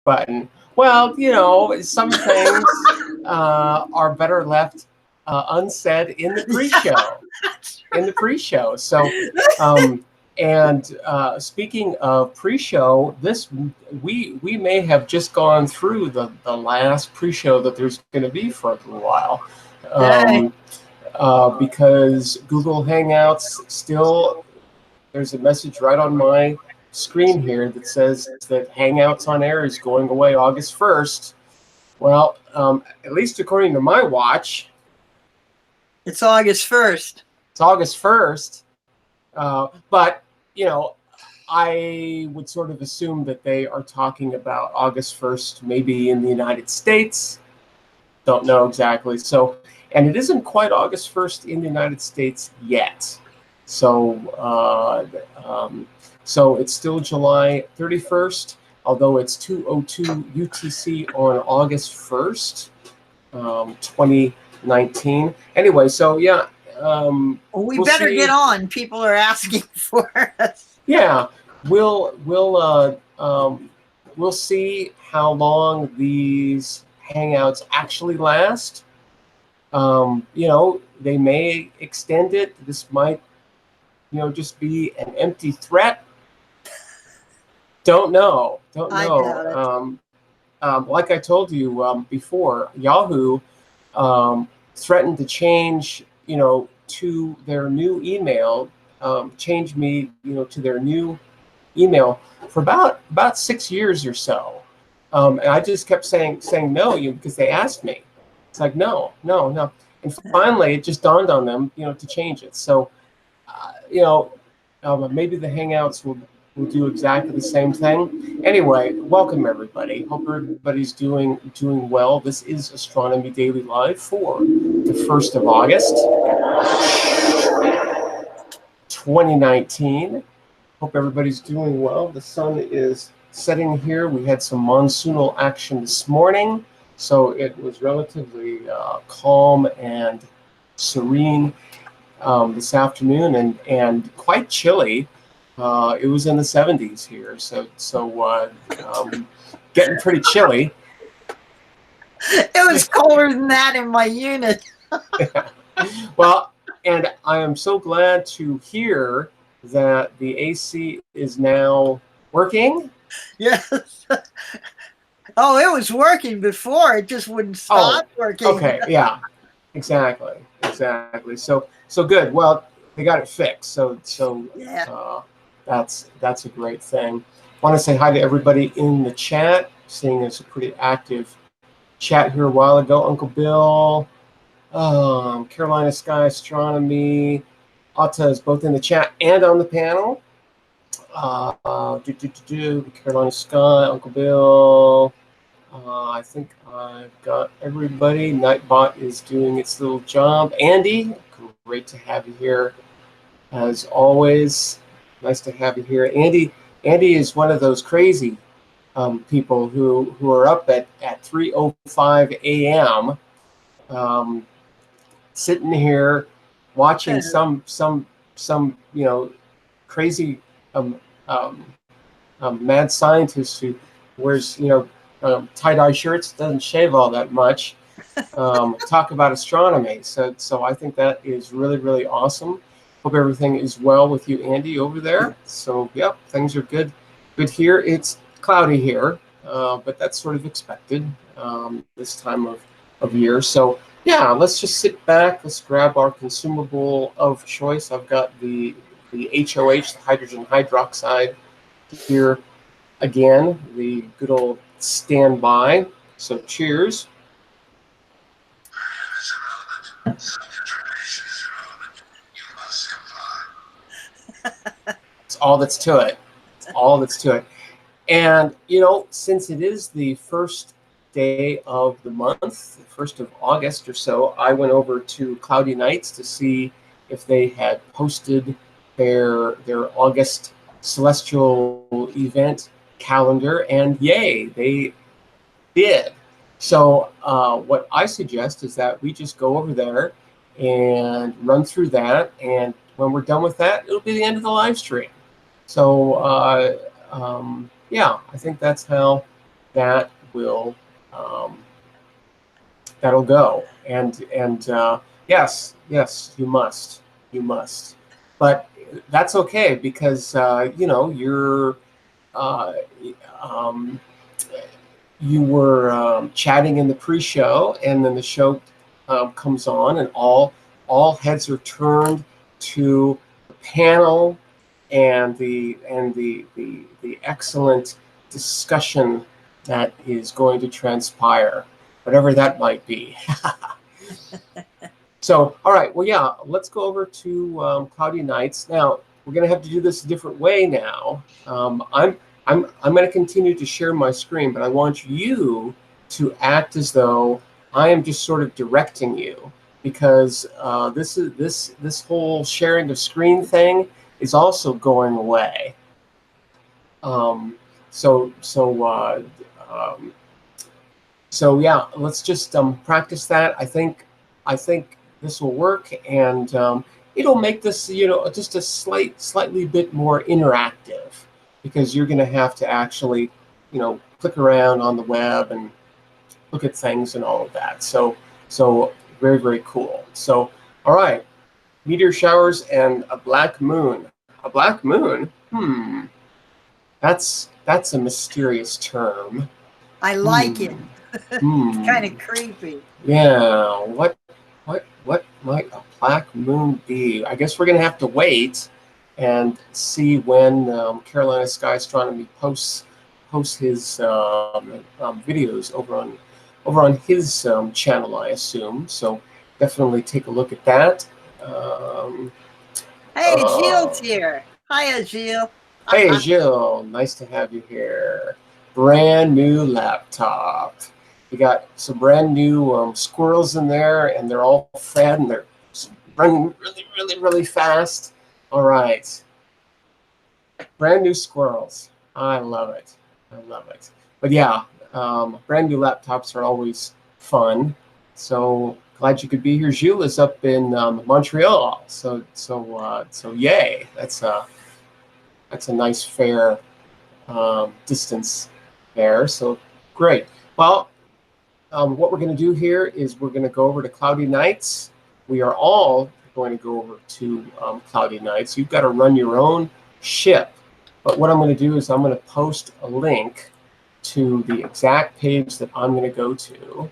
button. Well, you know, some things are better left unsaid in the pre-show. In the pre-show. So, and speaking of pre-show, we may have just gone through the last pre-show that there's going to be for a little while, because Google Hangouts still. There's a message right on my screen here that says that Hangouts on Air is going away August 1st. Well, at least according to my watch, it's August 1st. It's August 1st. But, you know, I would sort of assume that they are talking about August 1st, maybe in the United States. Don't know exactly. So, and it isn't quite August 1st in the United States yet. So, so it's still July 31st, although it's 2:02 UTC on August 1st, 2019. Anyway, so yeah. We better get on. People are asking for us. Yeah, we'll see how long these Hangouts actually last. You know, they may extend it. This might, you know, just be an empty threat. Don't know. Like I told you before, Yahoo threatened to change, you know, to their new email, change me, you know, to their new email for about 6 years or so. And I just kept saying no, because they asked me. It's like, no. And finally, it just dawned on them, you know, to change it. So, you know, maybe the Hangouts will do exactly the same thing. Anyway, welcome everybody. Hope everybody's doing well. This is Astronomy Daily Live for the 1st of August, 2019. Hope everybody's doing well. The sun is setting here. We had some monsoonal action this morning, so it was relatively calm and serene this afternoon, and quite chilly. It was in the 70s here, so getting pretty chilly. It was colder than that in my unit. Well, and I am so glad to hear that the AC is now working. Yes. Oh, it was working before. It just wouldn't stop working. Okay, yeah, exactly. So good. Well, they got it fixed. So yeah. That's a great thing. I want to say hi to everybody in the chat, seeing it's a pretty active chat here a while ago. Uncle Bill, Carolina Sky Astronomy, Atta is both in the chat and on the panel. Carolina Sky, Uncle Bill. I think I've got everybody. Nightbot is doing its little job. Andy, great to have you here as always. Nice to have you here. Andy is one of those crazy people who are up at 3:05 a.m. Sitting here watching some you know, crazy mad scientist who wears, you know, tie-dye shirts, doesn't shave all that much, talk about astronomy. So I think that is really, really awesome. Hope everything is well with you, Andy, over there. So, yep, things are good here. It's cloudy here, but that's sort of expected this time of year. So, yeah, let's just sit back. Let's grab our consumable of choice. I've got the HOH, the hydrogen hydroxide, here again, the good old standby. So, cheers. It's all that's to it. It's all that's to it. And, you know, since it is the first day of the month, the 1st of August or so, I went over to Cloudy Nights to see if they had posted their August celestial event calendar, and yay, they did. So what I suggest is that we just go over there and run through that, and when we're done with that, it'll be the end of the live stream. So yeah, I think that's how that will that'll go. And yes, yes, you must, but that's okay, because you know, you're uh, um, you were chatting in the pre-show, and then the show comes on, and all heads are turned to the panel and the excellent discussion that is going to transpire, whatever that might be. So, all right, well, yeah, let's go over to Cloudy Nights. Now, we're going to have to do this a different way now. I'm going to continue to share my screen, but I want you to act as though I am just sort of directing you, because this whole sharing the screen thing is also going away. Um, so so so yeah, let's just practice that. I think this will work, and it'll make this, you know, just a slightly bit more interactive, because you're going to have to actually, you know, click around on the web and look at things and all of that. So very, very cool. So all right, meteor showers and a black moon. A black moon? That's a mysterious term. I like it. It's kind Hmm. of creepy. Yeah. What might a black moon be? I guess we're gonna have to wait and see when Carolina Sky Astronomy posts his videos over on his channel, I assume. So definitely take a look at that. Um, Hey, uh, Gilles here. Hiya, Gilles. Hey, Jill, nice to have you here. Brand new laptop. We got some brand new squirrels in there, and they're all fed, and they're running really, really, really fast. All right. Brand new squirrels. I love it. I love it. But yeah, brand new laptops are always fun. So glad you could be here. Gilles is up in Montreal. So yay. That's a nice fair distance there. So great. Well, what we're going to do here is we're going to go over to Cloudy Nights. We are all going to go over to Cloudy Nights. You've got to run your own ship. But what I'm going to do is I'm going to post a link to the exact page that I'm going to go to.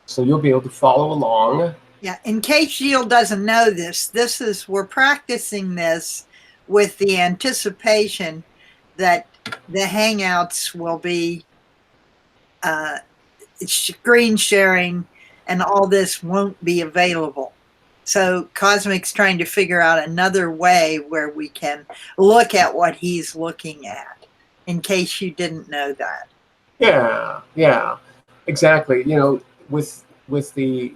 So you'll be able to follow along. Yeah, in case Gilles doesn't know this, we're practicing this with the anticipation that the Hangouts will be screen sharing and all this won't be available. So Cosmic's trying to figure out another way where we can look at what he's looking at, in case you didn't know that. Yeah, exactly. You know, with the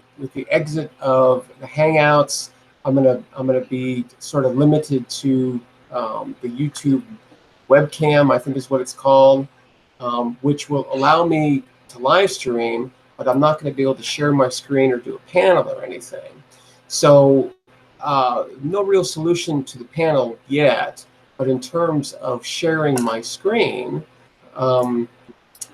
exit of the Hangouts, I'm gonna be sort of limited to the YouTube webcam, I think is what it's called, which will allow me to live stream, but I'm not going to be able to share my screen or do a panel or anything. So no real solution to the panel yet, but in terms of sharing my screen,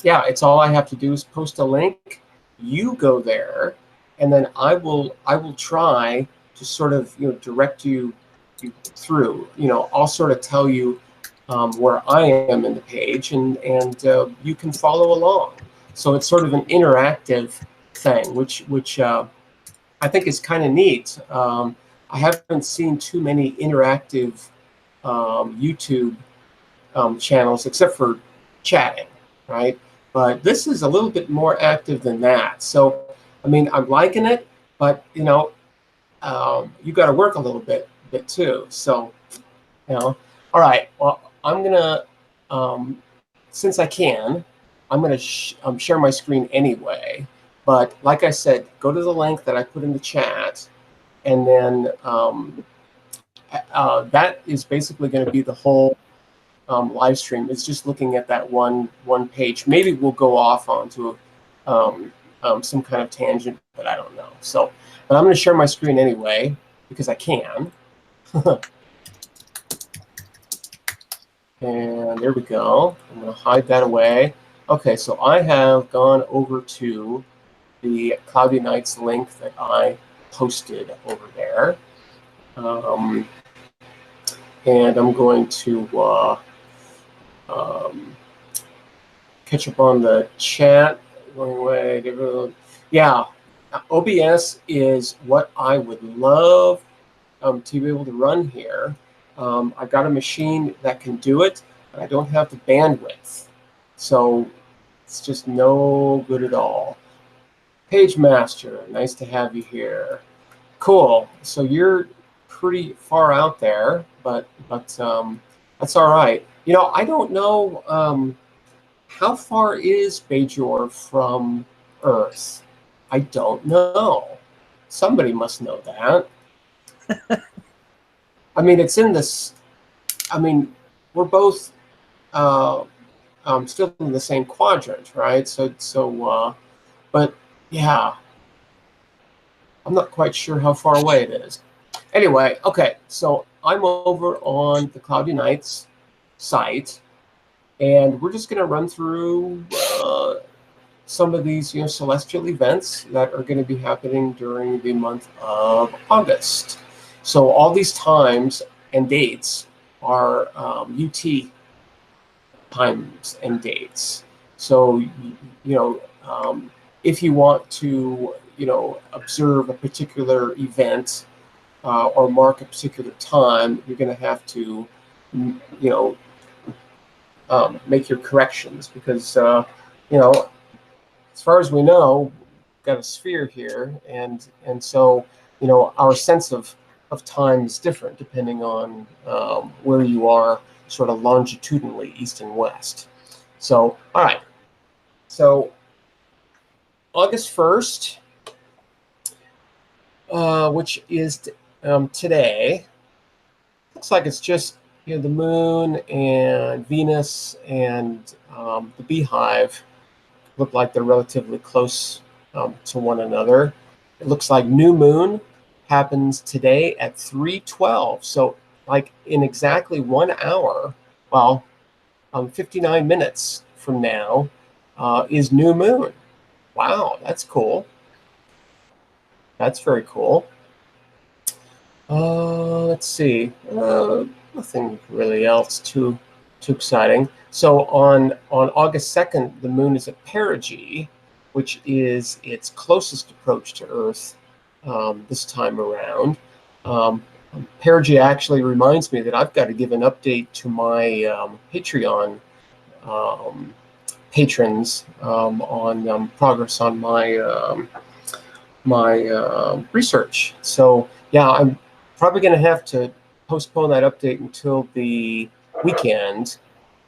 yeah, it's all I have to do is post a link. You go there, and then I will try to sort of, you know, direct you through. You know, I'll sort of tell you where I am in the page, and you can follow along. So it's sort of an interactive thing, which I think is kind of neat. I haven't seen too many interactive YouTube channels except for chatting, right? But this is a little bit more active than that. So, I mean, I'm liking it, but you know, you got to work a little bit too. So, you know, all right. Well, I'm gonna, since I can, I'm gonna share my screen anyway. But like I said, go to the link that I put in the chat, and then that is basically going to be the whole live stream. It's just looking at that one page. Maybe we'll go off onto some kind of tangent, but I don't know. So, but I'm going to share my screen anyway because I can. And there we go. I'm going to hide that away. Okay, so I have gone over to the Cloudy Nights link that I posted over there. And I'm going to catch up on the chat. Yeah, OBS is what I would love to be able to run here. I've got a machine that can do it, but I don't have the bandwidth. So it's just no good at all. Page Master, nice to have you here. Cool. So you're pretty far out there, but that's all right. You know, I don't know how far is Bajor from Earth. I don't know. Somebody must know that. I mean, it's in this. I mean, we're both still in the same quadrant, right? But yeah, I'm not quite sure how far away it is. Anyway, okay, so I'm over on the Cloudy Nights site, and we're just going to run through some of these, celestial events that are going to be happening during the month of August. So all these times and dates are UT times and dates. So, if you want to, observe a particular event or mark a particular time, you're going to have to, make your corrections because, as far as we know, we've got a sphere here, and so, our sense of time is different depending on where you are, sort of longitudinally, east and west. So, all right. So, August 1st, which is today, looks like it's just the moon and Venus and the beehive look like they're relatively close to one another. It looks like new moon happens today at 3:12. So like in exactly 1 hour, well, 59 minutes from now is new moon. Wow, that's cool. That's very cool. Let's see. Nothing really else too exciting. So on August 2nd, the moon is at perigee, which is its closest approach to Earth this time around. Perigee actually reminds me that I've got to give an update to my Patreon patrons on progress on my research. So yeah, I'm probably going to have to postpone that update until the weekend,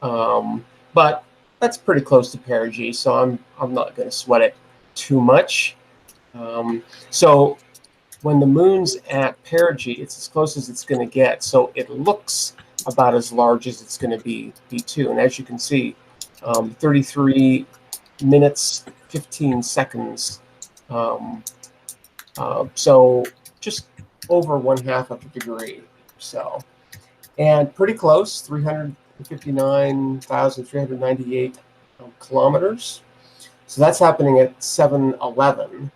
but that's pretty close to perigee, so I'm not going to sweat it too much. So when the moon's at perigee, it's as close as it's going to get, so it looks about as large as it's going to be too. And as you can see, 33 minutes 15 seconds. So just over 1/2 of a degree. So, and pretty close, 359,398 kilometers. So that's happening at 7:11.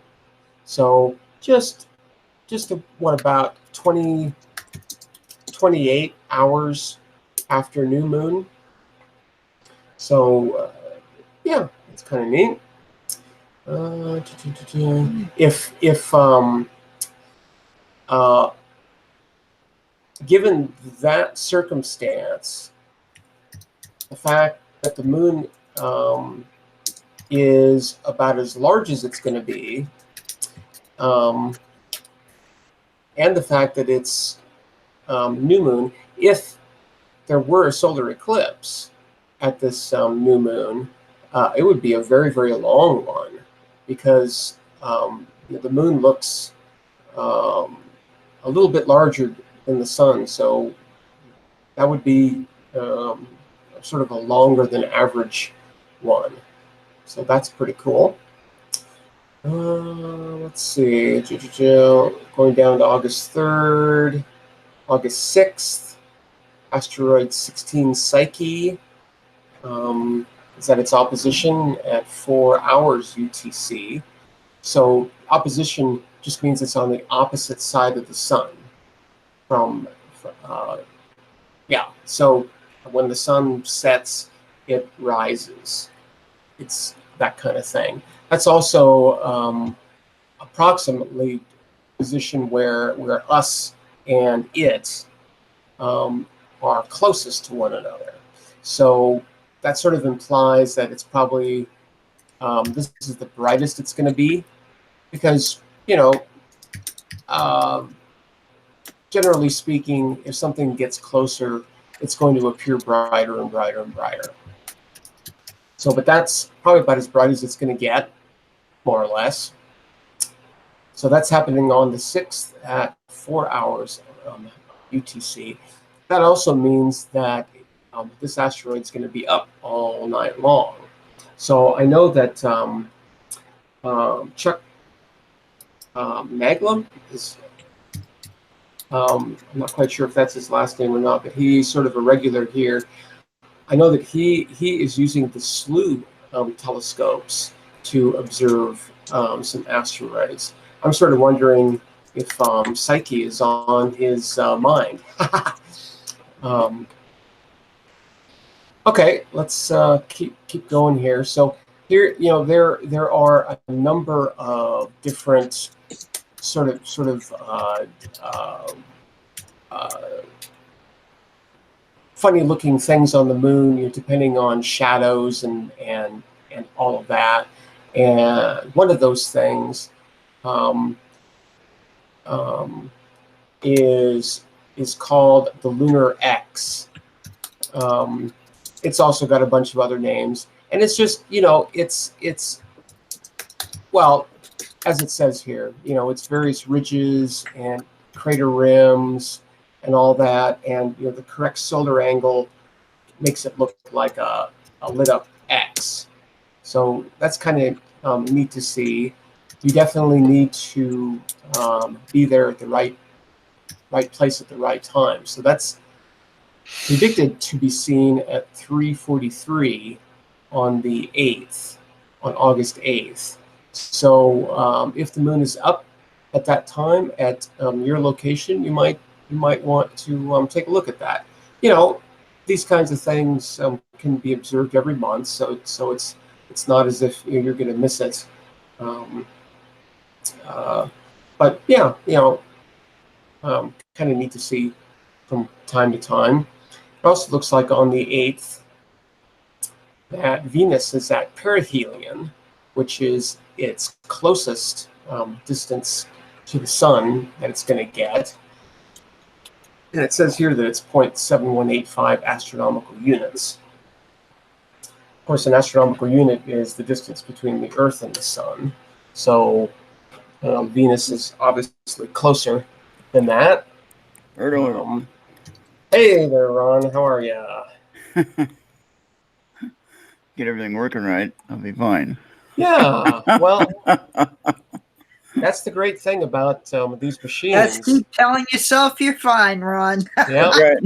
So just what, about 28 hours after new moon. So yeah, it's kind of neat. Given that circumstance, the fact that the moon is about as large as it's going to be, and the fact that it's new moon, if there were a solar eclipse at this new moon, it would be a very, very long one, because the moon looks a little bit larger than the sun, so that would be sort of a longer than average one. So that's pretty cool. Let's see, going down to August 3rd, August 6th, asteroid 16 Psyche. is at its opposition at 4 hours UTC. So opposition just means it's on the opposite side of the sun from yeah. So when the sun sets, it rises. It's that kind of thing. That's also approximately position where us and it are closest to one another. So that sort of implies that it's probably this is the brightest it's going to be, because generally speaking, if something gets closer, it's going to appear brighter and brighter and brighter. So, but that's probably about as bright as it's going to get, more or less. So that's happening on the 6th at 4 hours UTC. That also means that this asteroid is going to be up all night long. So I know that Chuck Maglam is, I'm not quite sure if that's his last name or not, but he's sort of a regular here. I know that he is using the SLU telescopes to observe some asteroids. I'm sort of wondering if Psyche is on his mind. Okay, let's keep going here. So here, there are a number of different sort of funny looking things on the moon, depending on shadows and all of that. And one of those things is called the Lunar X. It's also got a bunch of other names, and it's just it's well, as it says here, it's various ridges and crater rims and all that, and the correct solar angle makes it look like a lit up X. So that's kind of neat to see. You definitely need to be there at the right place at the right time. So that's predicted to be seen at 3:43 on the 8th, on August 8th. So if the moon is up at that time at your location, you might want to take a look at that. These kinds of things can be observed every month, so it's not as if you're going to miss it. But yeah, kind of neat to see from time to time. It also looks like on the 8th that Venus is at perihelion, which is its closest distance to the sun that it's going to get. And it says here that it's 0.7185 astronomical units. Of course, an astronomical unit is the distance between the Earth and the sun. So Venus is obviously closer than that. Hey there, Ron. How are you? Get everything working right, I'll be fine. Yeah, well, that's the great thing about these machines. Just keep telling yourself you're fine, Ron. Yeah, right.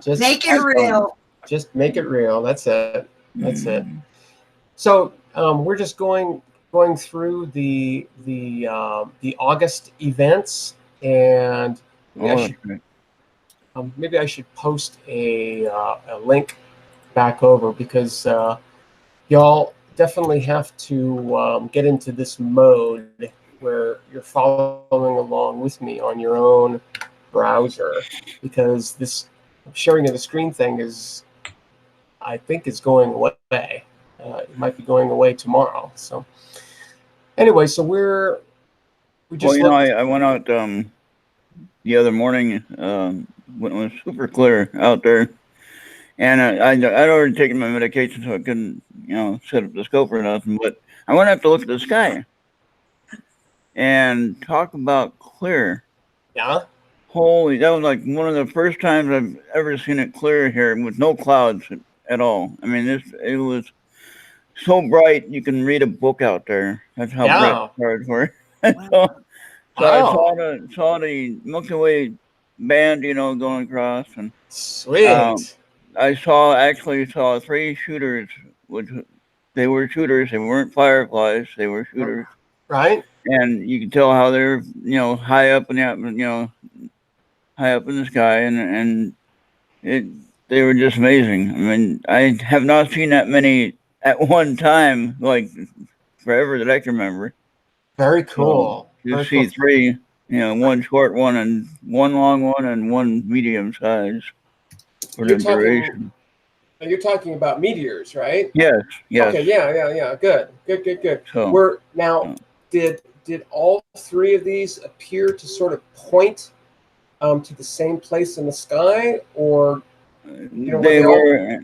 Just make it real. Just make it real. That's it. That's it. So we're just going through the August events, and maybe I should post a link back over, because y'all definitely have to get into this mode where you're following along with me on your own browser, because this sharing of the screen thing I think is going away. It might be going away tomorrow. So anyway, so we just I went out the other morning when it was super clear out there, and I'd already taken my medication, so I couldn't set up the scope or nothing. But I went up to look at the sky and talk about clear. Yeah. Holy, that was like one of the first times I've ever seen it clear here with no clouds at all. I mean, it was so bright you can read a book out there. That's how bright the stars were. Wow. So I saw the Milky Way band, going across, and sweet. I actually saw 3 shooters which they were shooters. They weren't fireflies. They were shooters, Right? and you could tell how they're high up in the high up in the sky, and it they were just amazing. I mean, I have not seen that many at one time, like forever that I can remember. Very So cool. you Very see cool. three, one short one and one long one and one medium size for the You're talking duration. you're talking about meteors, right? Yes, yes. Okay, yeah. Good. So We're now uh, did all three of these appear to sort of point to the same place in the sky, or were they they all were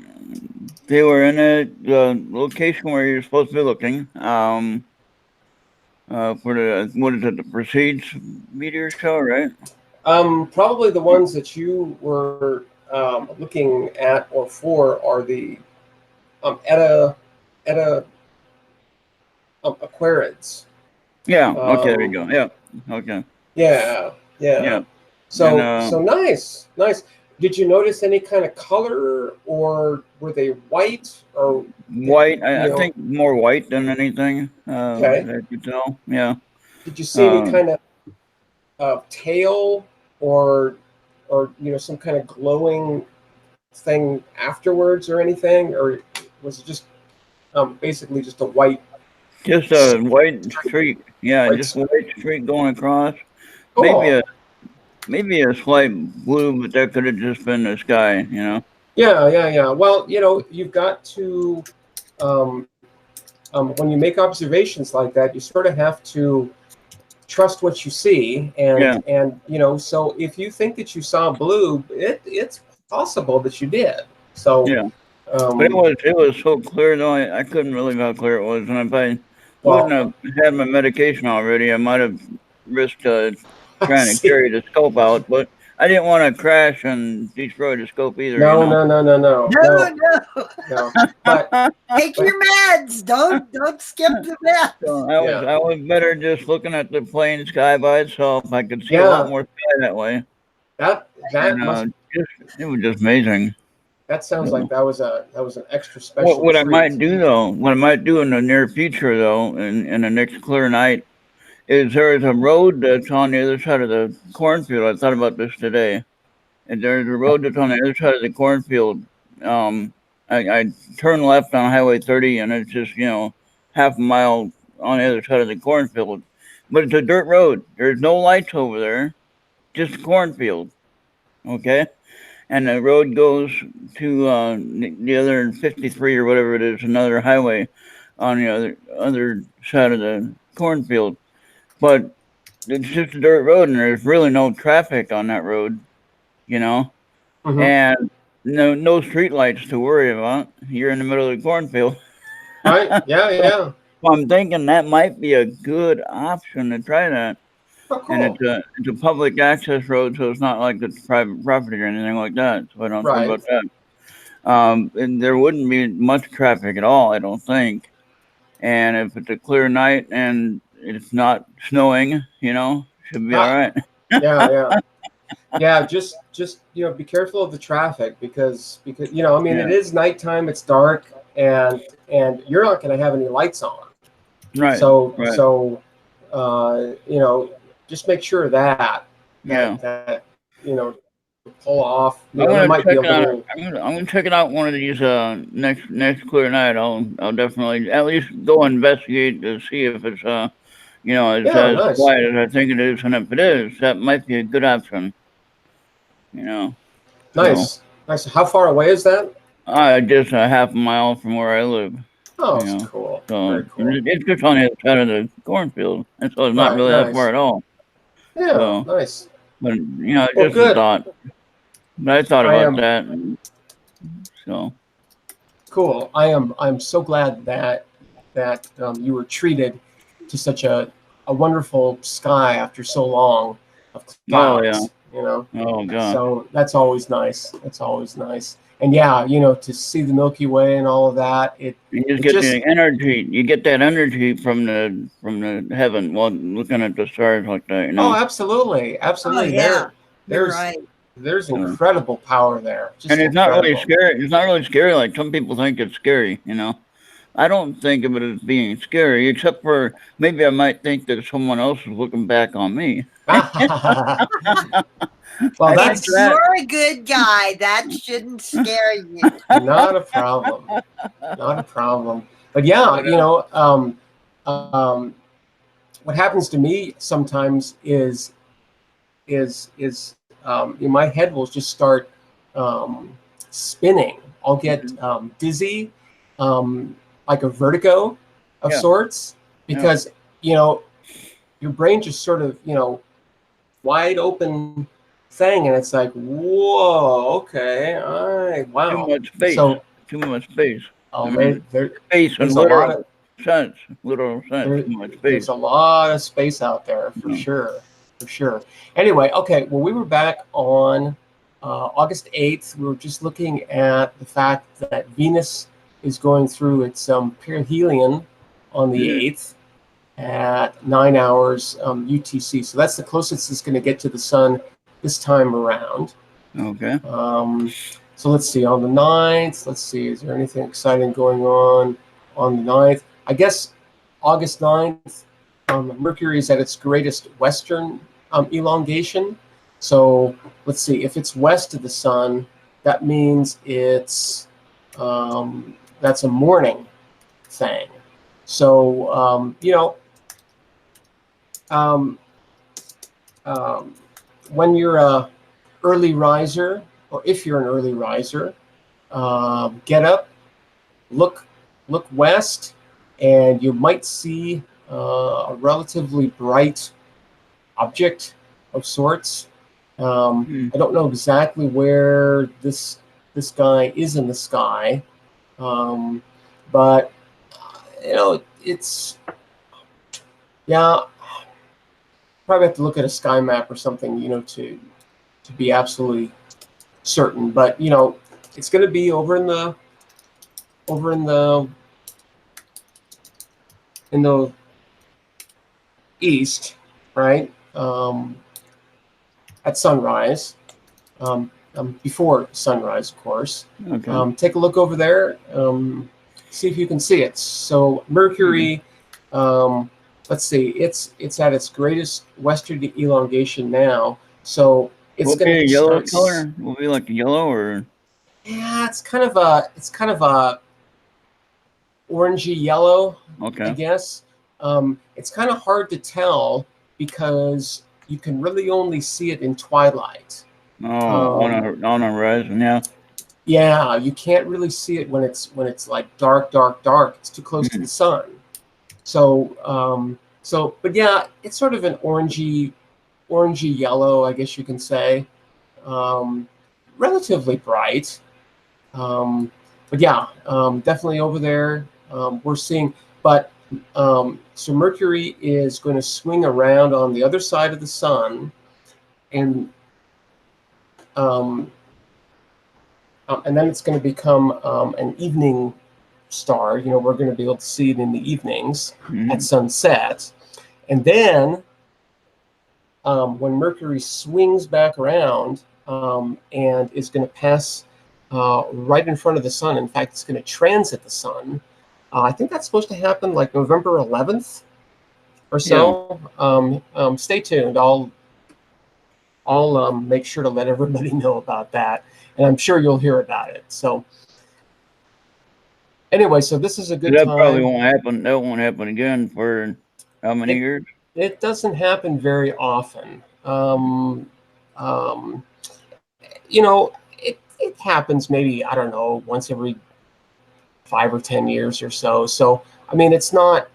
they were in the location where you're supposed to be looking. For the what is it? The Proceeds meteor show, right? probably the ones that you were looking at or for are the Eta Aquarids. Yeah. Okay. There you Um, go. Yeah. Okay. yeah, yeah. Yeah. And So nice. Did you notice any kind of color, or were they white, or did white. you I know? think more white than anything. Okay. That you tell. Yeah. Did you see any Uh, kind of tail, or some kind of glowing thing afterwards, or anything, or was it just basically just a white just a white streak? streak. Yeah. White Just a streak. white streak going across. Maybe Cool. maybe a slight blue, but that could have just been the sky. Yeah. Well, you've got to um, when you make observations like that, you sort of have to trust what you see, Yeah. and so if you think that you saw blue, it's possible that you did. So, Yeah. But um, it was so clear though. I couldn't believe how clear it was, and if I wouldn't well, have had my medication already, I might have risked I trying to see. carry the scope out. But I didn't want to crash and destroy the scope either. No, no, no, no, no, no, No. no. But Take your meds. Don't skip the meds. So yeah, I was better just looking at the plain sky by itself. I could see a lot yeah. more sky that way, That and that must it was just amazing. that sounds like So, that was an extra special what I might treat. do though, what I might do in the near future though, in the next clear night, is there is a road that's on the other side of the cornfield. I thought about this today, and there's a road that's on the other side of the cornfield. Um, I turn left on Highway 30, and it's just half a mile on the other side of the cornfield, but it's a dirt road. There's no lights over there, just a cornfield. Okay, and the road goes to the other 53 or whatever it is, another highway on the other side of the cornfield. But it's just a dirt road, and there's really no traffic on that road, you know, Hmm. and no street lights to worry about. You're in the middle of the cornfield. Right? So Yeah. I'm thinking that might be a good option to try that. Oh, And cool. it's a public access road, so it's not like it's private property or anything like that. So I don't have to worry Right. about that. And there wouldn't be much traffic at all, I don't think. And if it's a clear night and it's not snowing, should be all Ah, right. yeah. Just be careful of the traffic, because I mean, Yeah, it is nighttime. It's dark, and you're not going to have any lights on. right, So right. so just make sure that Yeah, that pull off. I'm There gonna might be check a it out. little. I'm gonna check it out one of these next clear night. I'll definitely at least go investigate to see if it's it's Yeah, as nice. quiet as I think it is, and if it is, that might be a good option. You know, so Nice. How far away is that? just a half a mile from where I live. Oh, You it's know, cool. so Very cool. it's just on the other side of the cornfield, and so it's not Right. really that far Nice. at all. Yeah. So, Nice. but Well, just a good. thought. But I thought I about am that, and so cool. I'm so glad that you were treated to such a wonderful sky after so long of oh yeah, clouds. oh god. So that's always nice. That's always nice. And yeah, to see the Milky Way and all of that, You just it get just the energy. You get that energy from the heaven while looking at the stars like that. oh, absolutely, Oh absolutely. yeah, you're There's right. there's So, incredible power there. and Just it's not really incredible. scary. It's not really scary like some people think it's scary. I don't think of it as being scary, except for maybe I might think that someone else is looking back on me. Well, I But think that's that. you're a good guy. That shouldn't scare you. not a problem. Not a problem. But yeah, But, what happens to me sometimes my head will just start spinning. I'll get dizzy, like a vertigo of yeah, sorts, yeah. because you know your brain just sort of wide open thing, and it's like, whoa, okay, all right, Too wow. much space. So Too much space. I mean, space in there's a lot literal of sense. Literal sense. there, Too much space. there's a lot of space out there for Yeah. sure, for sure. Anyway, okay, well, we were back on August 8th. We were just looking at the fact that Venus is going through its perihelion on the 8th at 9 hours UTC. So that's the closest it's going to get to the sun this time around. Okay. So let's see, on the 9th, let's see, is there anything exciting going on the 9th? I guess August 9th, Mercury is at its greatest western elongation. So let's see, if it's west of the sun, that means it's that's a morning thing. So when you're a early riser, or if you're an early riser, get up, look west, and you might see a relatively bright object of sorts. I don't know exactly where this guy is in the sky, but it's probably have to look at a sky map or something, to be absolutely certain. But it's going to be over in the east, right? At sunrise, before sunrise, of course. Okay. Take a look over there. See if you can see it. So Mercury, let's see, it's at its greatest westerly elongation now. So it's Will going be a to yellow start. color? Will be like yellow or? Yeah, it's kind of a orangey yellow, Okay. I guess. It's kind of hard to tell because you can really only see it in twilight. Oh, on a horizon, yeah. Yeah, you can't really see it when it's like dark. It's too close to the sun. So but yeah, it's sort of an orangey yellow, I guess you can say. Relatively bright. But yeah, definitely over there. We're seeing, but so Mercury is going to swing around on the other side of the sun, and then it's going to become an evening star. We're going to be able to see it in the evenings at sunset, and then when Mercury swings back around and is going to pass right in front of the sun. In fact, it's going to transit the sun. I think that's supposed to happen like November 11th or so. Yeah. Stay tuned. I'll make sure to let everybody know about that, and I'm sure you'll hear about it. So anyway, so this is a good time. That probably won't happen. That won't happen again for how many years? It doesn't happen very often. It happens maybe, I don't know, once every 5 or 10 years or so. So I mean, it's not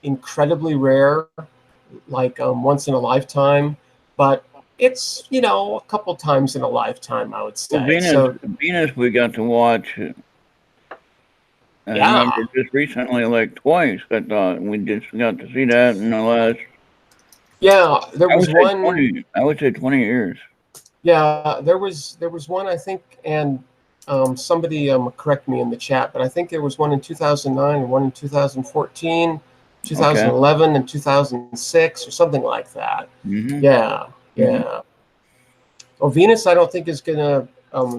incredibly rare, like once in a lifetime, but it's a couple times in a lifetime, I would say. Well, Venus, we got to watch. I remember just recently, like twice. I thought we just got to see that in the last. Yeah, there was one. I would say 20 years. Yeah, there was one, I think, and somebody correct me in the chat, but I think there was one in 2009 and one in 2014, 2011, and 2006, or something like that. Mm-hmm. Yeah. Well, Venus, I don't think is going to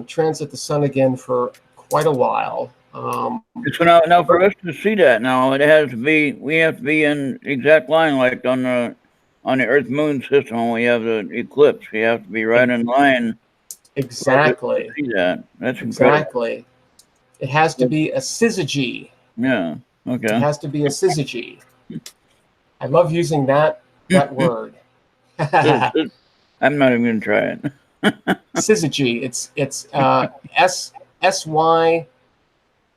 transit the sun again for quite a while. So now for us to see that now, we have to be in exact line like on the Earth Moon system when we have the eclipse. We have to be right in line. Exactly. To see that. That's incredible. Exactly. It has to be a syzygy. Yeah. Okay. It has to be a syzygy. I love using that word. I'm not even gonna try it. Syzygy. It's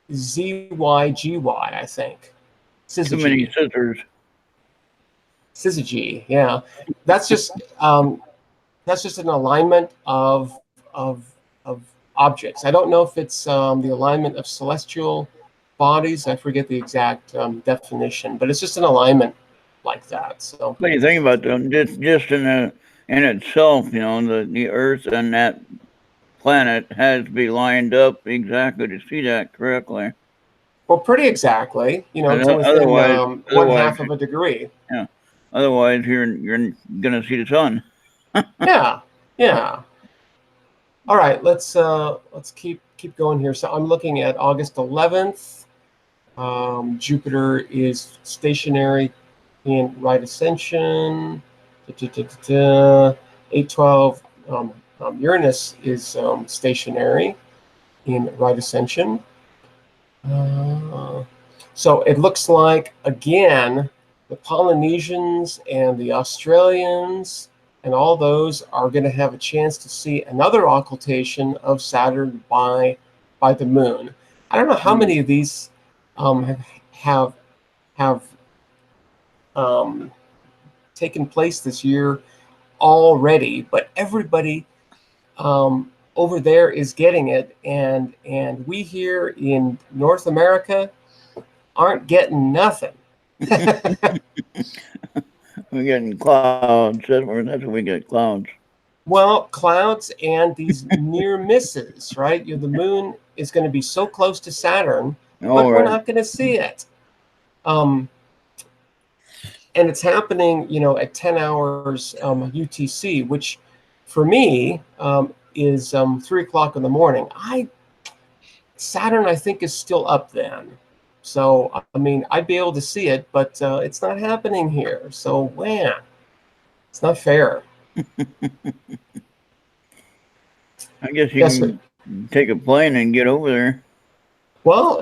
SYZYGY, I think. Syzygy. Too many scissors. Syzygy. Yeah, that's just an alignment of objects. I don't know if it's the alignment of celestial bodies. I forget the exact definition, but it's just an alignment like that. So What do you think about them? Just in itself, the Earth and that planet has to be lined up exactly to see that correctly. well, pretty exactly, to within Otherwise, 1/2 of a degree. Yeah. Otherwise, you're gonna see the sun. Yeah. All right, let's keep going here. So I'm looking at August 11th. Jupiter is stationary in right ascension. 812. Uranus is stationary in right ascension. So it looks like, again, the Polynesians and the Australians and all those are going to have a chance to see another occultation of Saturn by the moon. I don't know how many of these have taken place this year already, but everybody over there is getting it, and we here in North America aren't getting nothing. We're getting clouds. That's what we get, clouds. Well, clouds and these near misses, right? The moon is going to be so close to Saturn, but we're not going to see it. And it's happening, at 10 hours UTC, which for me is 3 o'clock in the morning. Saturn, I think, is still up then. So, I mean, I'd be able to see it, but it's not happening here. So, man, it's not fair. I guess you can take a plane and get over there. Well,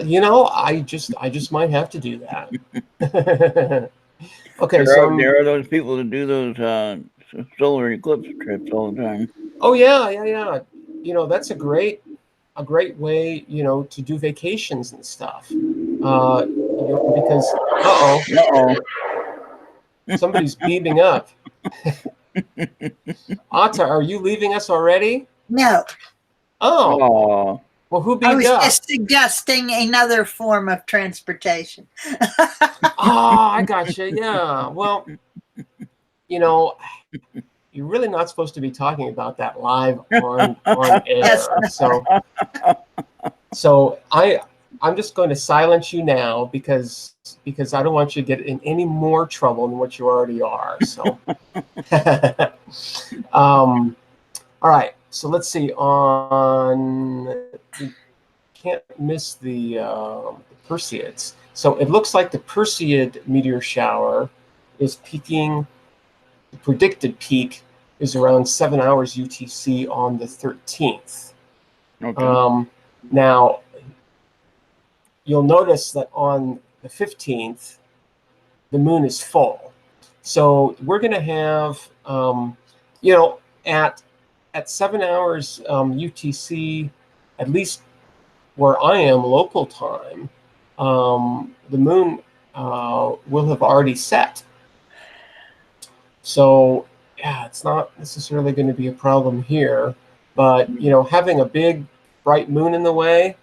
I just might have to do that. Okay, there are those people that do those solar eclipse trips all the time. Oh yeah. That's a great way, to do vacations and stuff. Because somebody's beaming up. Atta, are you leaving us already? No. Oh. Well, who beamed up? I was just suggesting another form of transportation. I gotcha. Yeah. Well, you're really not supposed to be talking about that live on air. Yes. So I'm just going to silence you now because I don't want you to get in any more trouble than what you already are. So, all right. So let's see. You can't miss the Perseids. So it looks like the Perseid meteor shower is peaking. The predicted peak is around 7 hours UTC on the 13th. Okay. Now, you'll notice that on the 15th, the moon is full. So we're going to have, at 7 hours UTC, at least where I am, local time, the moon will have already set. So, yeah, it's not necessarily going to be a problem here. But, having a big, bright moon in the way,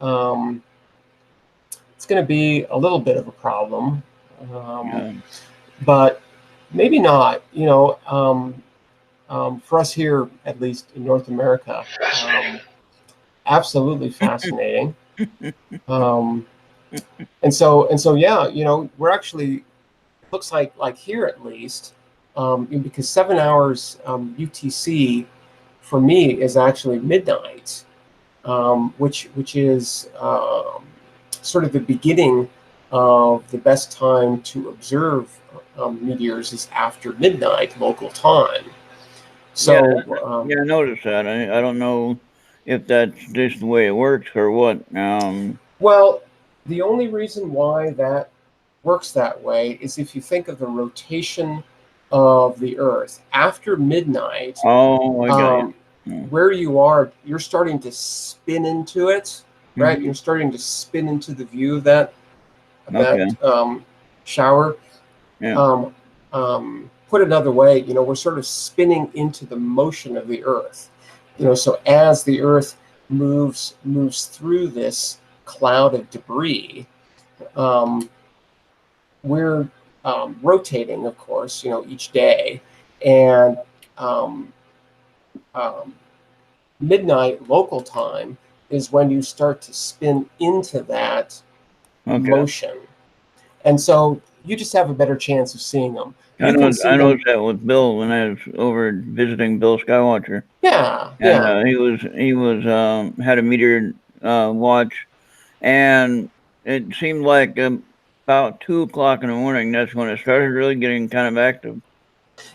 it's going to be a little bit of a problem. But maybe not, for us here, at least in North America. Absolutely fascinating. And so, yeah, we're actually, looks like here at least, because 7 hours UTC for me is actually midnight, which is sort of the beginning of the best time to observe meteors is after midnight local time. So I noticed that. I don't know if that's just the way it works or what. well, the only reason why that works that way is if you think of the rotation of the Earth after midnight. Oh, I got you. Where you are, you're starting to spin into it, right? Mhm. You're starting to spin into the view of that Okay. shower. Yeah. Put another way, we're sort of spinning into the motion of the Earth. So as the Earth moves through this cloud of debris, we're rotating, of course, each day, and um, um, midnight local time is when you start to spin into that Okay. motion, and so you just have a better chance of seeing them. I You can see them. noticed that with Bill when I was over visiting Bill Skywatcher. Yeah, And yeah. he was had a meteor watch, and it seemed like about 2 o'clock in the morning. That's when it started really getting kind of active.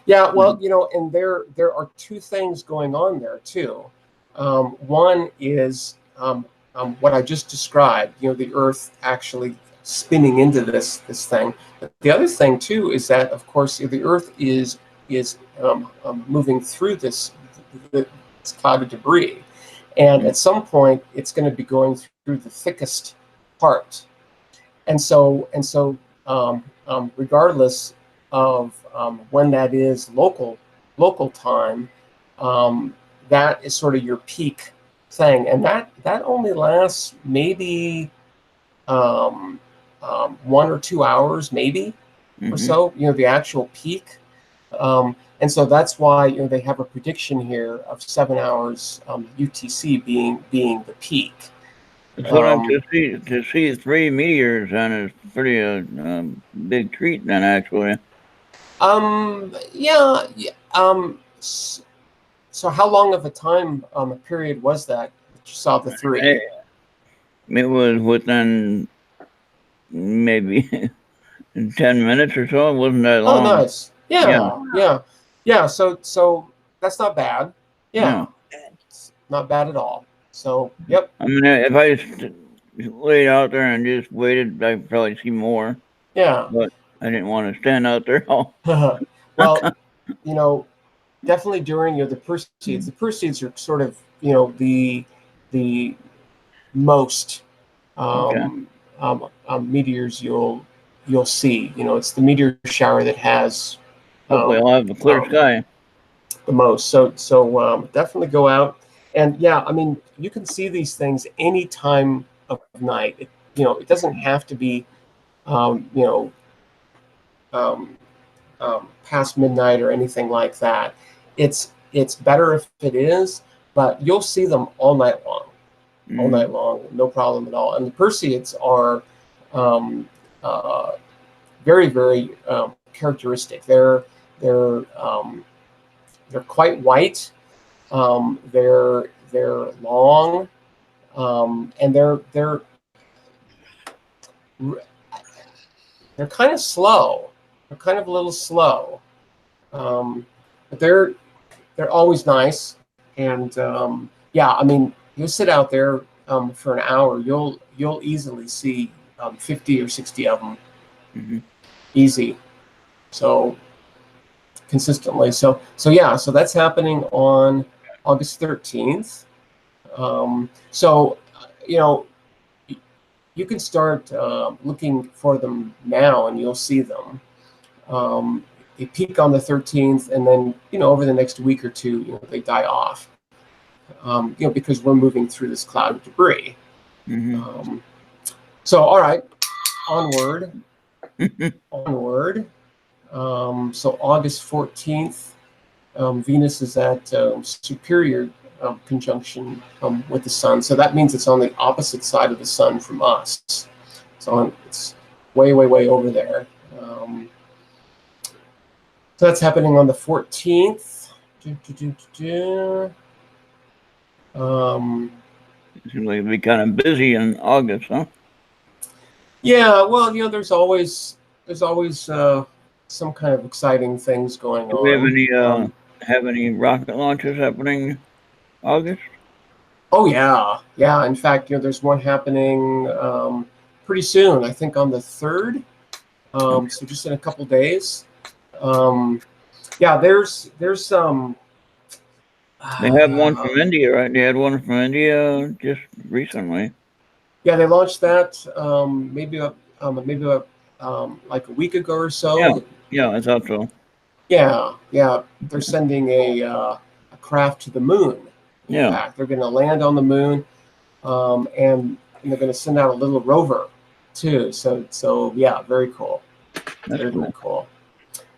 Yeah, well, and there are two things going on there too. One is what I just described. The Earth actually spinning into this thing. But the other thing too is that, of course, the Earth is moving through this cloud of debris, and at some point, it's going to be going through the thickest part, and so regardless of when that is local time, that is sort of your peak thing, and that only lasts maybe 1 or 2 hours, maybe or so. The actual peak, and so that's why they have a prediction here of 7 hours UTC being the peak. So then to see 3 meteors then is pretty big treat then actually. Yeah. So how long of a time period was that you saw the three? It was within maybe 10 minutes or so. It wasn't that Oh, long. nice. Yeah. So that's not bad. Yeah, No. it's not bad at all. So yep. I mean, if I just laid out there and just waited, I'd probably see more. Yeah. But I didn't want to stand out there all. Well, definitely during the Perseids. The Perseids are sort of the most Okay. meteors you'll see. It's the meteor shower that has Hopefully, I'll have a clear sky. the most. So definitely go out, and yeah, I mean, you can see these things any time of night. It doesn't have to be um, you know past midnight or anything like that. It's better if it is, but you'll see them all night long. All night long, no problem at all. And the Perseids are very, very characteristic. They're quite white. They're long, and they're kind of slow. They're kind of a little slow, but they're always nice. And yeah, I mean, you sit out there for an hour, you'll easily see 50 or 60 of them, easy. So consistently. So yeah. So that's happening on August 13th. So you can start looking for them now, and you'll see them. They peak on the 13th, and then over the next week or two, they die off. Because we're moving through this cloud of debris. So all right, onward. So August 14th, Venus is at superior conjunction with the sun. So that means it's on the opposite side of the sun from us. It's way, way, way over there. So that's happening on the 14th. Seems like it'd be kind of busy in August, huh? Yeah, well, there's always some kind of exciting things going Do we on. have any rocket launches happening August? Oh yeah, yeah. In fact, there's one happening pretty soon. I think on the 3rd. So just in a couple days. Um, yeah, there's some. They have one from India, right? They had one from India just recently. Yeah, they launched that maybe like a week ago or Yeah, so. yeah, I thought so. Yeah, yeah. They're sending a craft to the moon. In Yeah, fact, they're going to land on the moon, and they're going to send out a little rover too. So yeah, very cool. that's Very cool. cool.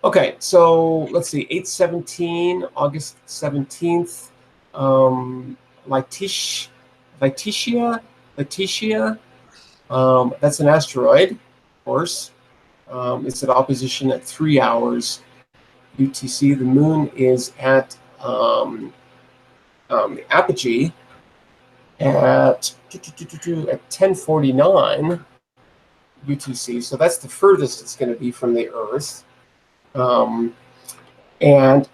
Okay, so let's see, 8/17, August 17th. Um, Letitia, Letitia. That's an asteroid, of course. It's at opposition at 3 hours UTC. The moon is at the apogee at 10:49 UTC. So that's the furthest it's going to be from the Earth. And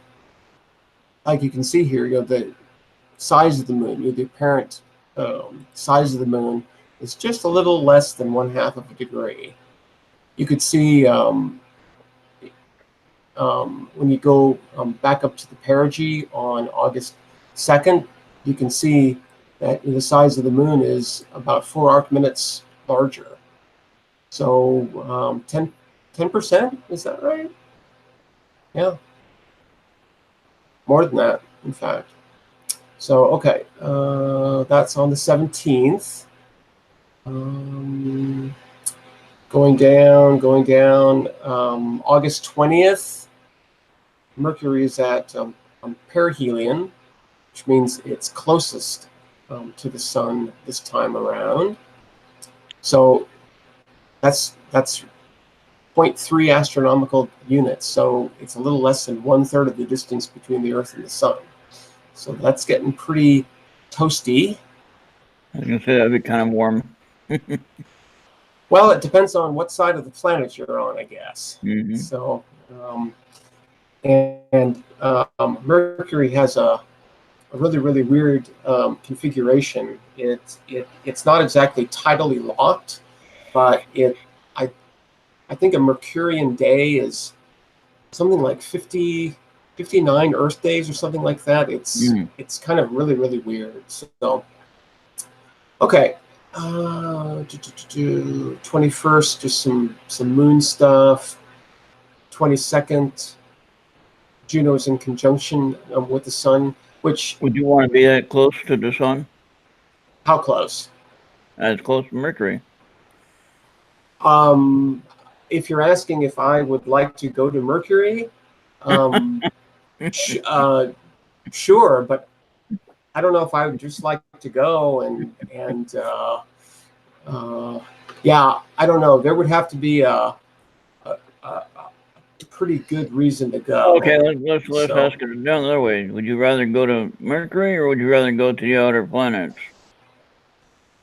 like you can see here, the size of the moon, the apparent size of the moon is just a little less than 1/2 of a degree. You could see when you go back up to the perigee on August 2nd, you can see that the size of the moon is about 4 arc minutes larger. So 10%, is that right? Yeah, more than that, in fact. So, okay, that's on the 17th. Going down. August 20th, Mercury is at perihelion, which means it's closest to the sun this time around. So that's 0.3 astronomical units. So it's a little less than 1/3 of the distance between the Earth and the sun. So that's getting pretty toasty. I was gonna say that'd be kind of warm. Well, it depends on what side of the planet you're on, I guess. Mm-hmm. So, Mercury has a really, really weird configuration. It's not exactly tidally locked, but I think a Mercurian day is something like 59 Earth days or something like that. It's kind of really, really weird. So, okay. 21st, just some moon stuff. 22nd, Juno's in conjunction with the sun, which... Would you want to be that close to the sun? How close? As close to Mercury. If you're asking if I would like to go to Mercury, sure, but I don't know if I would just like to go and yeah, I don't know. There would have to be a pretty good reason to go. Okay, let's ask it another way. Would you rather go to Mercury or would you rather go to the outer planets?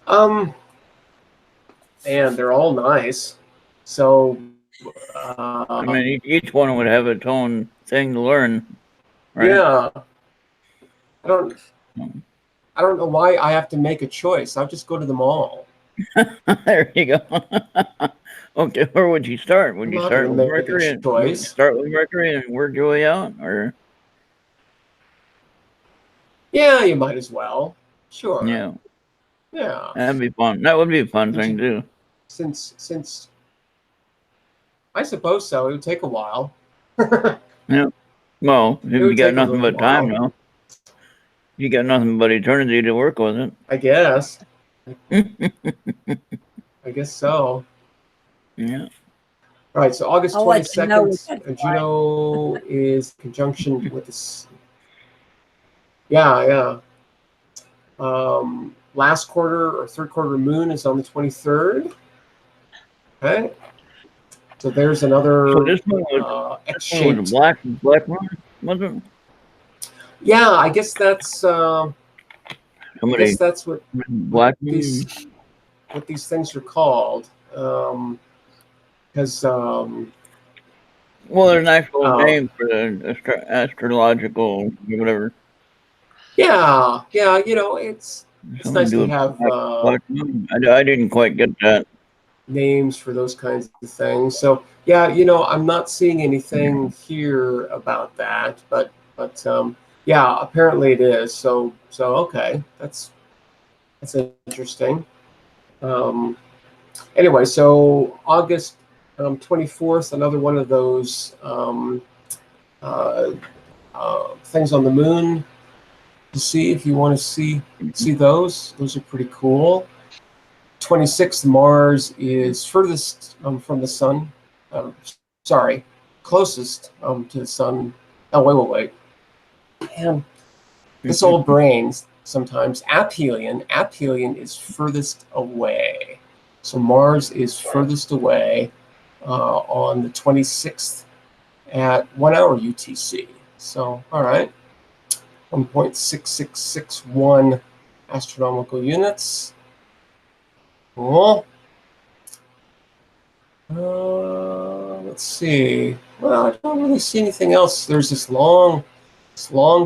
And they're all nice. So I mean, each one would have its own thing to learn, right? Yeah. I don't know why I have to make a choice. I'll just go to them all. There you go. Okay, where would you start? Would you start with Mercury and work your way out, or? Yeah, you might as well. Sure. Yeah. Yeah. That'd be fun. That would be a fun thing too. Since I suppose so. It would take a while. Yeah. Well, you got nothing but time now. You got nothing but eternity to work with it. I guess. I guess so. Yeah. All right. So August 22nd, Juno is conjunction with this. Yeah. Last quarter or third quarter moon is on the 23rd. Okay. So there's another X-shaped black moon, was it? Yeah, I guess that's what black these things are called. Because Well, there's an actual uh, name for the astrological whatever. yeah, it's Something to nice do to with have black moon. I didn't quite get that. names for those kinds of things. So yeah, I'm not seeing anything here about that, but yeah, apparently it is. So okay, that's interesting. Um, anyway, so August 24th, another one of those uh, things on the moon to see if you want to see those. Those are pretty cool. 26th, Mars is furthest from the sun. Um, sorry, closest to the sun. Oh, wait. Man, this old brain sometimes. Aphelion is furthest away. So Mars is furthest away on the 26th at 1 hour UTC. So, all right, 1.6661 astronomical units. Cool. Let's see. Well, I don't really see anything else. There's this long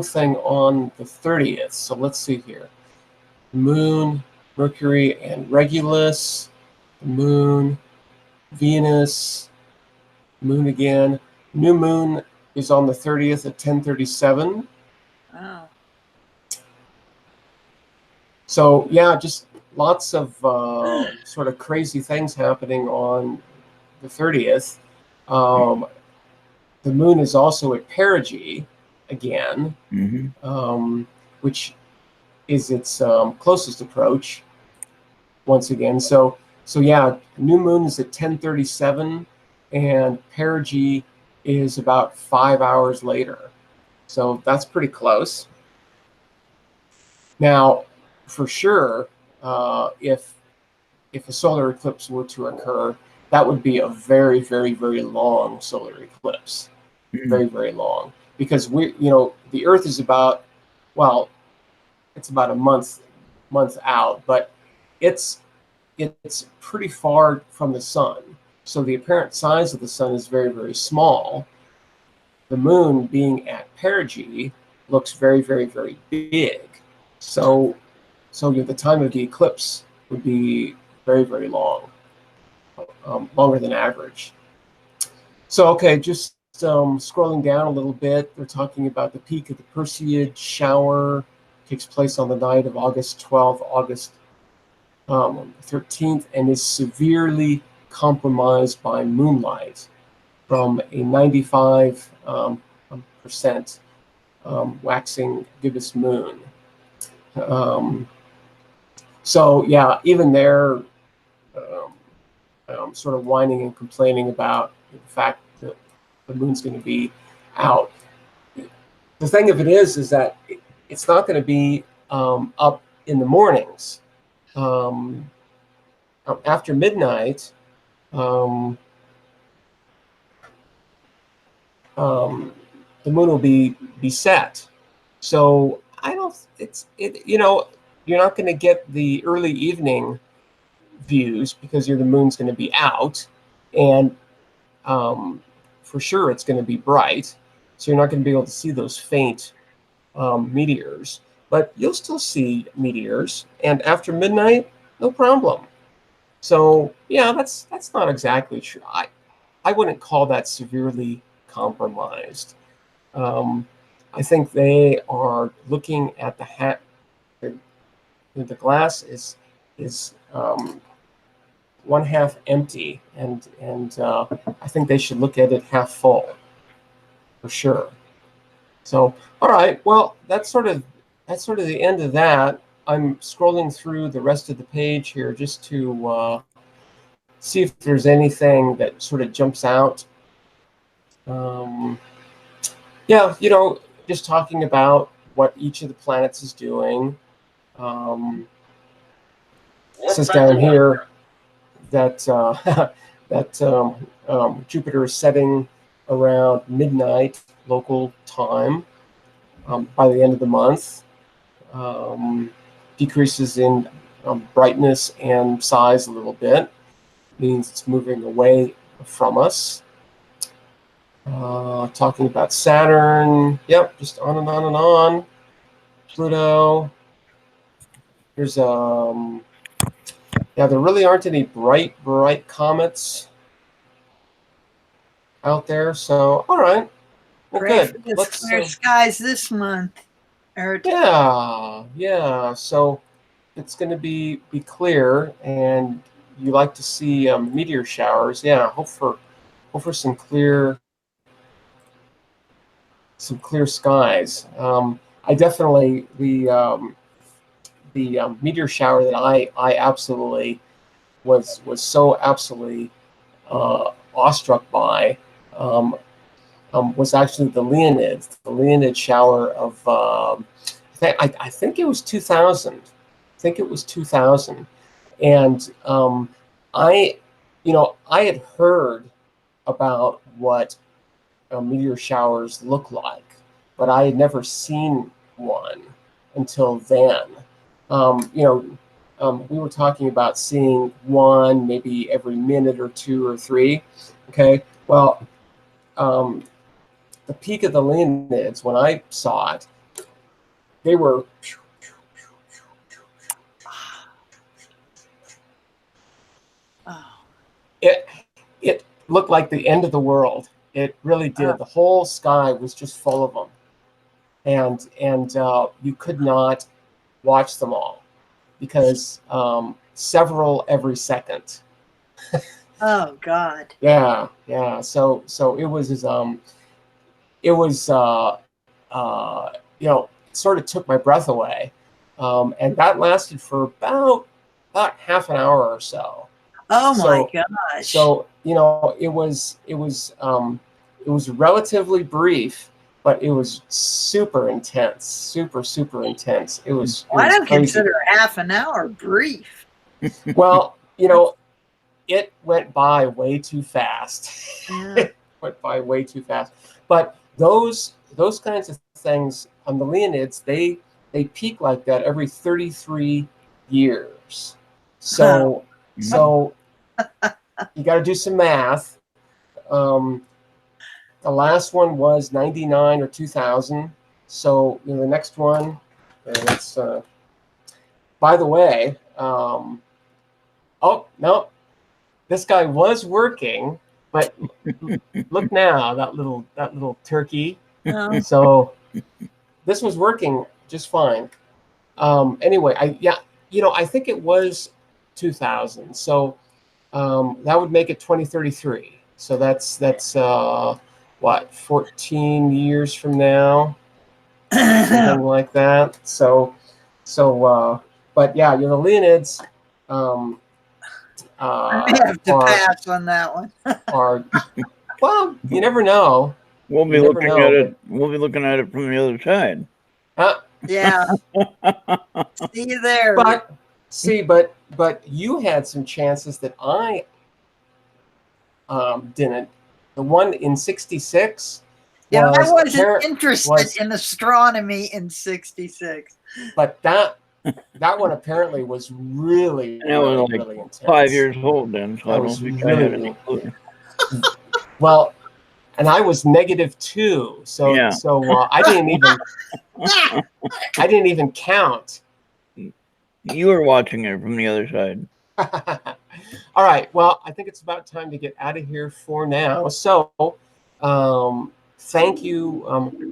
thing on the 30th. So let's see here. Moon, Mercury, and Regulus. Moon, Venus, Moon again. New moon is on the 30th at 10:37. Oh. So yeah, just lots of sort of crazy things happening on the 30th. Um, the moon is also at perigee again, which is its closest approach once again. So yeah, new moon is at 10:37, and perigee is about 5 hours later. So that's pretty close. Now, for sure, if a solar eclipse were to occur, that would be a very, very, very long solar eclipse. Very, very long. Because the Earth is about, well, it's about a month out, but it's pretty far from the sun. So the apparent size of the sun is very, very small. The moon being at perigee looks very, very, very big. So the time of the eclipse would be very, very long, longer than average. So, okay, just scrolling down a little bit, they're talking about the peak of the Perseid shower takes place on the night of August 12th, August 13th, and is severely compromised by moonlight from a 95% waxing gibbous moon. So, yeah, even they're sort of whining and complaining about the fact that the moon's going to be out. The thing of it is that it's not going to be up in the mornings. After midnight, um, the moon will be set. So I don't. You're not going to get the early evening views because the moon's going to be out, and for sure it's going to be bright. So you're not going to be able to see those faint meteors, but you'll still see meteors. And after midnight, no problem. So yeah, that's not exactly true. I wouldn't call that severely compromised. I think they are looking at the glass is one half empty, and I think they should look at it half full for sure. So, all right, well, that's sort of the end of that. I'm scrolling through the rest of the page here just to see if there's anything that sort of jumps out. Yeah, just talking about what each of the planets is doing. It says down here that that Jupiter is setting around midnight local time by the end of the month. Decreases in brightness and size a little bit. means it's moving away from us. Talking about Saturn. Yep, just on and on and on. Pluto. There's yeah, there really aren't any bright comets out there. So, all right. Well, Pray good. for the Let's clear skies this month. yeah. So it's going to be clear, and you like to see meteor showers. Yeah, hope for some clear skies. I definitely the meteor shower that I absolutely was so absolutely awestruck by was actually the Leonid shower of I think it was 2000. I think it was 2000, and I I had heard about what meteor showers look like, but I had never seen one until then. We were talking about seeing one maybe every minute or two or three. Okay, well, the peak of the Leonids, when I saw it, they were it looked like the end of the world. It really did. The whole sky was just full of them, and you could not watch them all because several every second. Oh God. Yeah. So it was sort of took my breath away, and that lasted for about half an hour or so. Oh my gosh. So it was relatively brief, but it was super intense, super intense. It was. I don't crazy. consider half an hour brief. Well, it went by way too fast. Yeah. Went by way too fast. But those kinds of things on the Leonids, they peak like that every 33 years. So you got to do some math. The last one was 99 or 2000. So the next one, it's by the way, oh no, this guy was working, but look now, that little turkey. Oh. So this was working just fine. Anyway, I think it was 2000. So that would make it 2033. So that's what, 14 years from now, something like that. So but yeah, the Leonids I may have to pass on that one. are well, you never know. We'll be looking at it. We'll be looking at it from the other side. Yeah. See you there. But you had some chances that I didn't. The one in 66. Yeah, I wasn't interested in astronomy in 66. But that one apparently was really, really intense. 5 years old then, so I don't think I had any clue. Well, and I was -2, so Yeah. I didn't even count. You were watching it from the other side. All right. Well, I think it's about time to get out of here for now. So, thank you,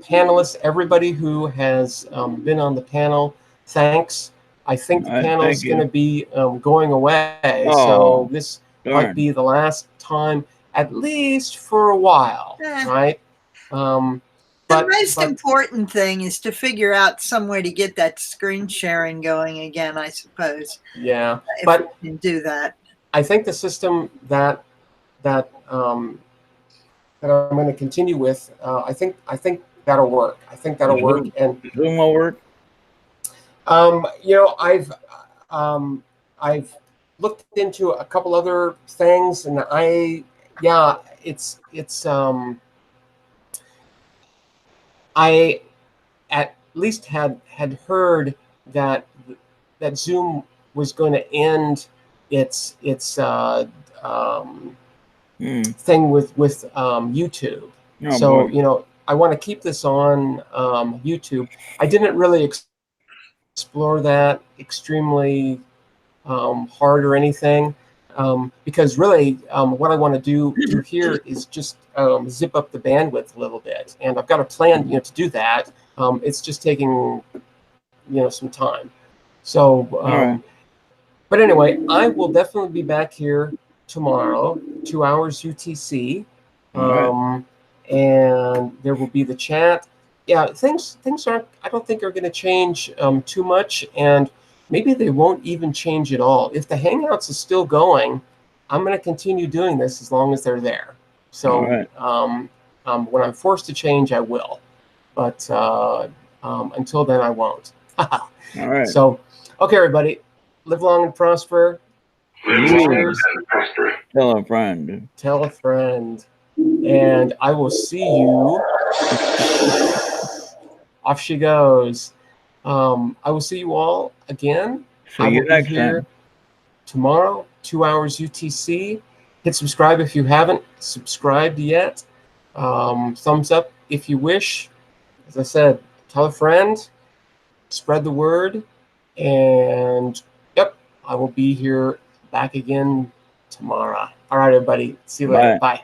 panelists, everybody who has been on the panel. Thanks. I think the panel is going to be going away, so this might be the last time, at least for a while, right? The most important thing is to figure out some way to get that screen sharing going again, I suppose. Yeah, if we can do that. I think the system that I'm going to continue with, I think that'll work. I think that'll work. And Zoom will work. I've looked into a couple other things, and I at least had heard that Zoom was going to end its thing with YouTube. Oh, So, boy. you know, I want to keep this on YouTube. I didn't really explore that extremely hard or anything, because really what I want to do here is just zip up the bandwidth a little bit, and I've got a plan, you know, to do that. It's just taking, you know, some time. So, right. but anyway, I will definitely be back here tomorrow, 2 hours UTC, All right. and there will be the chat. Yeah, things aren't, I don't think, are going to change too much, and maybe they won't even change at all. If the Hangouts is still going, I'm going to continue doing this as long as they're there. All So right. when I'm forced to change, I will, but until then, I won't. All right. So, okay, everybody, live long and prosper. Cheers. Tell a friend. Tell a friend. And I will see you. Off she goes. I will see you all again. See I you will be next here time. tomorrow, 2 hours UTC. Hit subscribe if you haven't subscribed yet. Thumbs up if you wish. As I said, tell a friend, spread the word, and yep, I will be here back again tomorrow. All right, everybody. See you later. Bye. Bye.